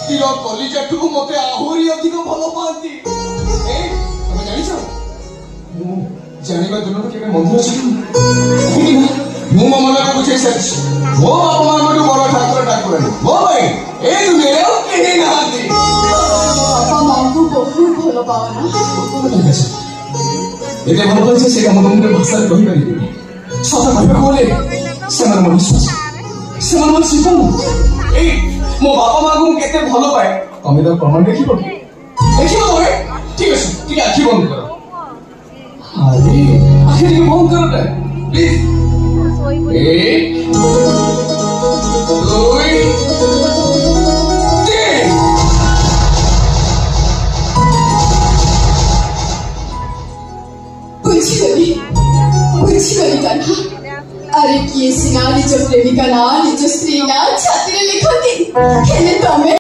ଛାତିର କଲିଜାଠୁ ମତେ ଆହୁରି ଅଧିକ ଭଲ ପାଆନ୍ତି। ତମେ ଜାଣିଛ ମୁଁ ଜାଣିବା ଦିନରୁ କେବେ ମନ୍ଦିର ଯିବି ମୁଁ ମୋ ମନକୁ ବୁଝେଇ ସାରିଛି। ମୋ ବାପା ମାଙ୍କଠୁ ବଡ ଠାକୁର ଠାକୁରାଣୀ ମୋ ପାଇଁ ଏ ଦୁନିଆରେ ଆଉ କେହି ନାହାନ୍ତି। ବାପା ମାଙ୍କୁ ବହୁତ ଭଲ ପାଓନା। ଏତେ ଭଲ ପାଇছে ସେଇଟା ମୁଁ ତମକୁ ଭାଷାରେ କହିପାରିବିନି। ସତ କହିବାକୁ ଗଲେ ସେମାନେ ମୋ ବିଶ୍ୱାସ, ସେମାନେ ମୋ ଜୀବନ। ଏଇ ମୋ ବାପା ମାଙ୍କୁ ମୁଁ କେତେ ଭଲ ପାଏ ତମେ ତ ପ୍ରମାଣ ଦେଖିବ କି? ଦେଖିବ ତମେ? ଠିକ ଅଛି ଟିକେ ଆଖି ବନ୍ଦ କର। ଆରେ ଆଖି ଟିକେ ବନ୍ଦ କର ପ୍ଲିଜ। 1 2 3 ବୁଝିଗଲି କାହ୍ନା। अरे किए सिना निज प्रेमिका ना निज स्त्री ना छाती लिखती हेले तमे